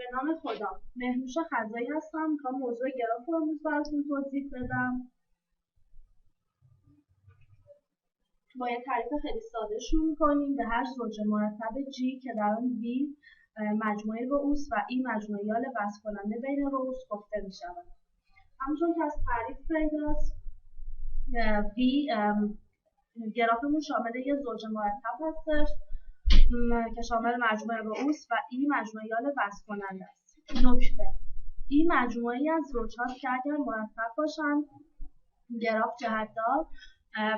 به نام خدا. مهنوش خزایی هستم. میخوام موضوع گراف رو امروز براتون توضیح بدم. با یه تعریف خیلی ساده شروع می‌کنیم. به هر زوج مرتب G که در آن V مجموعه رؤوس و I مجموعه وصل کننده بین رؤوس گفته می‌شود. همونطور که از تعریف پیداست، V گرافمون شامل یه زوج مرتب هستش که شامل مجموعه رؤوس و I مجموعه وصل کننده است. نکته: I مجموعه‌ای از زوج‌هاست که اگر مرتب باشند گراف جهت‌دار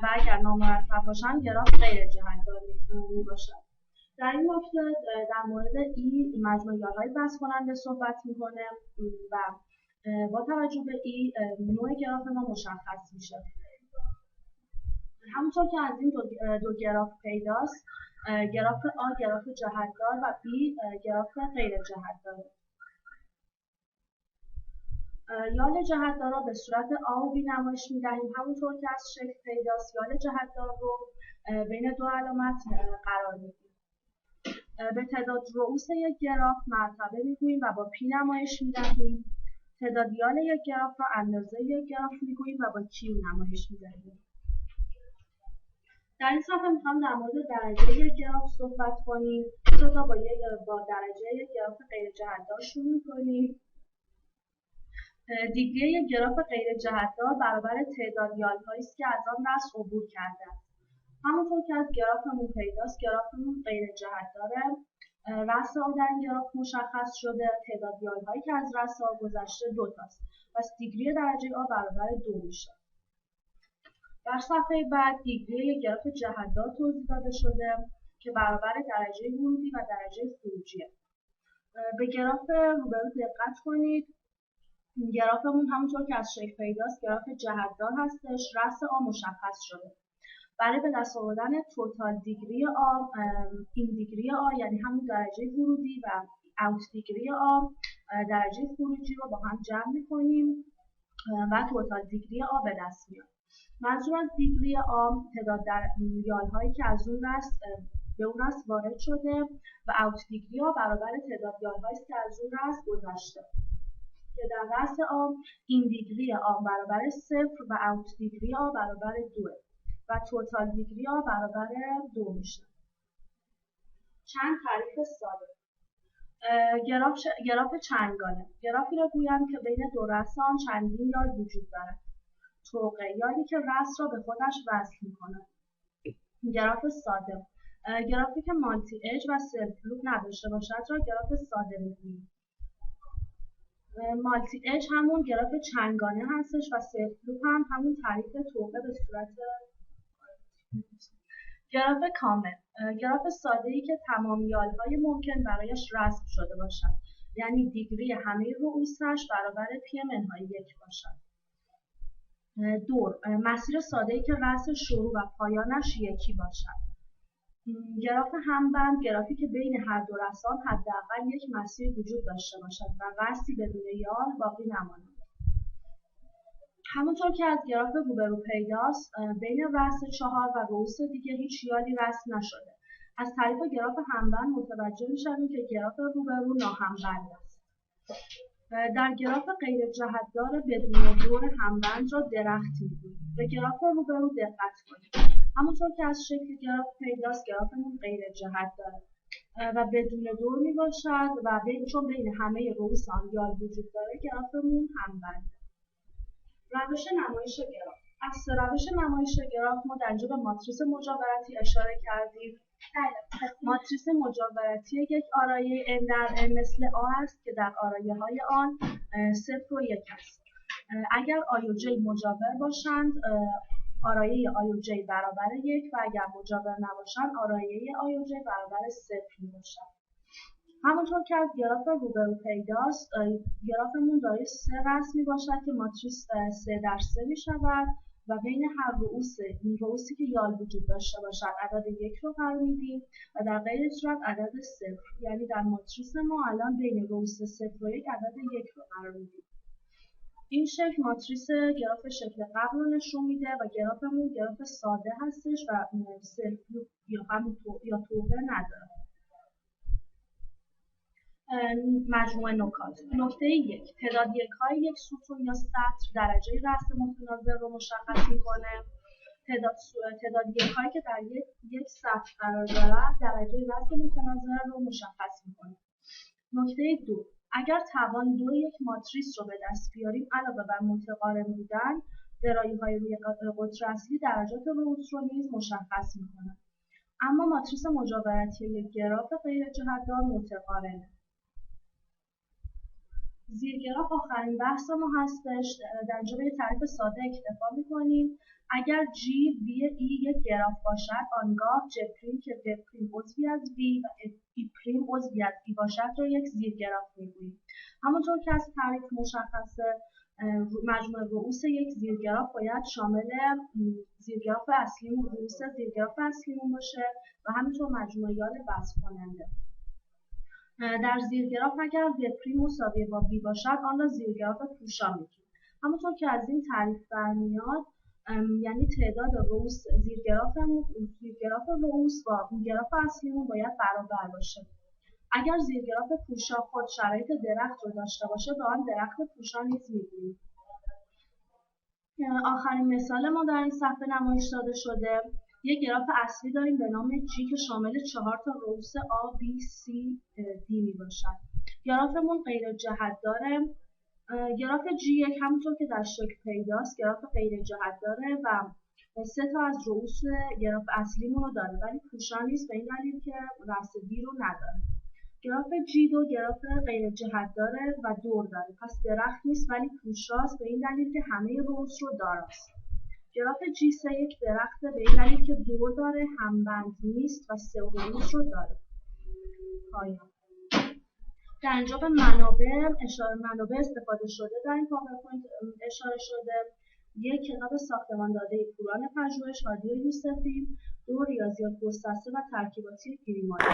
و اگر نامرتب باشند گراف غیر جهت‌دار میباشد. در این نکته در مورد I مجموعه یارهای وصل کننده صحبت میکنه و با توجه به I نوع گراف ما مشخص میشه. همونطور که از این دو گراف پیداست، گراف A گراف جهت‌دار و B گراف غیر جهت‌داره. یال جهت‌دار را به صورت A و B نمایش می‌دهیم. همونطور که از شکل پیداست، یال جهت‌دار رو بین دو علامت قرار میدیم. به تعداد رؤوس یک گراف مرتبه می‌گوییم و با P نمایش می‌دهیم. تعداد یال یک گراف را اندازه یک گراف می‌گوییم و با Q نمایش می‌دهیم. در این صفحه می‌خوام در مورد درجه یک گراف صحبت کنیم. ابتدا با درجه یک گراف غیر جهت‌دار شروع می‌کنیم. دیگری یک گراف غیر جهت‌دار برابر تعداد یال‌هایی است که از آن رأس عبور کرده است. همونطور که از گرافمون پیداست، گرافمون غیر جهت‌داره. رأس آ در این گراف مشخص شده. تعداد یال‌هایی که از رأس آ گذشته 2 تاست. پس دیگری درجه آ برابر 2 میشه. در صفحه بعد دیگری یک گراف جهت‌دار توضیح داده شده که برابر درجه ورودی و درجه خروجیه. به گراف روبرو دقت کنید. گرافمون همونطور که از شکل پیداست گراف جهت‌دار هستش. رأس آ مشخص شده. برای به دست آوردن توتال دیگری آ، این دیگری آ یعنی همون درجه ورودی و اوت دیگری آ درجه خروجی رو با هم جمع می‌کنیم و توتال دیگری آ به دست میاد. منظور از دیگری آ تعداد یال‌هایی که از اون رأس به اون رأس وارد شده و اوت دیگری آ برابر تعداد یال‌هایی است که از اون رأس گذشته. که در رأس آ این دیگری آ برابر 0 و اوت دیگری آ برابر 2 و توتال دیگری آ برابر 2 میشه. چند تعریف ساده. گراف چنگانه. گرافی را گویم که بین دو رأس آن چندین یال وجود دارد. طوقه یالی که رأس را به خودش وصل می‌کند. گراف ساده. گرافی که مالتی اج و سلف لوپ نداشته باشد را گراف ساده می‌گوییم. مالتی اج همون گراف چنگانه هستش و سلف لوپ هم همون تعریف طوقه به صورت گراف کامل. گراف ساده‌ای که تمام یال‌های ممکن برایش رسم شده باشد، یعنی دیگری همه رؤوسش برابر پی منهای 1 باشد. دور. مسیر ساده‌ای که رأس شروع و پایانش یکی باشد. گراف همبند. گرافی که بین هر دو رأسان حداقل یک مسیر وجود داشته باشد و رأسی بدون یال باقی نماند. همونطور که از گراف روبرو پیداست، بین رأس 4 و رؤوس دیگه هیچ یالی رسم نشده. از تعریف گراف همبند متوجه می‌شویم که گراف روبرو ناهمبند است. در گراف غیر جهت‌دار بدون دور همبند را درخت می‌گوییم. به گراف روبرو دقت کنید. همونطور که از شکل گراف پیداست گرافمون غیر جهت‌داره و بدون دور میباشد و چون بین همه رؤوس آن یال وجود داره گرافمون همبند. روش نمایش گراف. از روش نمایش گراف ما در اینجا به ماتریس مجاورتی اشاره کردیم. ماتریس مجاورتی یک آرایه n در n مثل A است که در آرایه‌های آن 0 و 1 است. اگر I و J مجاور باشند آرایه I و J برابر 1 و اگر مجاور نباشند آرایه I و J برابر 0 میباشد. همونطور که از گراف روبرو پیداست گرافمون دارای 3 رأس میباشد که ماتریس 3 در 3 میشود و بین هر رؤوسی که یال وجود داشته باشد عدد 1 رو قرار میدیم و در غیر صورت عدد 0. یعنی در ماتریس ما الان بین رؤوس 0 و 1 عدد 1 رو قرار میدیم. این شکل ماتریس گراف شکل قبل رو نشون میده و گرافمون گراف ساده هستش و سلف لوپ یا طوقه نداره. مجموعه نکات. نکته 1 تعداد یک‌های یک ستون یا سطر درجه رأس متناظر رو مشخص میکنه. تعداد یک‌هایی که در یک سطر قرار دارن درجه رأس متناظر رو مشخص میکنه. نکته 2 اگر توان یک ماتریس رو به دست بیاریم علاوه بر متقارن بودن، درایی‌های روی قطر اصلی درجات رؤوس رو نیز مشخص میکنه. اما ماتریس مجاورتی یک گراف غیر جهتدار متقارنه. زیرگراف آخرین بحث ما هستش. در اینجا به تعریف ساده اکتفا میکنیم. اگر G V E یک گراف باشد، آنگاه J' که V' عضوی از V و E' عضوی از E باشد را یک زیرگراف میگوییم. همونطور که از تعریف مشخصه، مجموع رؤوس یک زیرگراف باید شامل زیرگراف اصلیمون، رؤوس زیرگراف اصلیمون باشه و همینطور مجموع یال وصف کننده. در زیرگراف اگر V' مساوی با V باشد، آن را زیرگراف پوشا میگیم. همونطور که از این تعریف برمیاد، یعنی تعداد رؤوس زیرگراف رؤوس با گراف اصلیمون باید برابر باشه. اگر زیرگراف پوشا خود شرایط درخت رو داشته باشه، به آن درخت پوشا نیز میگوییم. آخرین مثال ما در این صفحه نمایش داده شده. یک گراف اصلی داریم به نام G که شامل 4 تا رؤوس A, B, C, D می باشد. گرافمون غیر جهت‌داره. گراف G1 همونطور که در شکل پیداست گراف غیر جهت‌داره و 3 تا از رؤوس گراف اصلیمون رو داره، ولی پوشا نیست به این دلیل که رأس B رو نداره. گراف G2 گراف غیر جهت‌داره و دور داره، پس درخت نیست ولی پوشاست به این دلیل که همه رؤوس رو داراست. گراف G3 یک درخته به این دلیل که دور داره، همبند نیست و 3 رؤوس رو داره. پایان. در اینجا به منابع استفاده شده در این پاورپوینت اشاره شده. یک کتاب ساختمان داده پوران پژوهش هادی یوسفی، 2 ریاضیات گسترده و ترکیباتی گریمانی.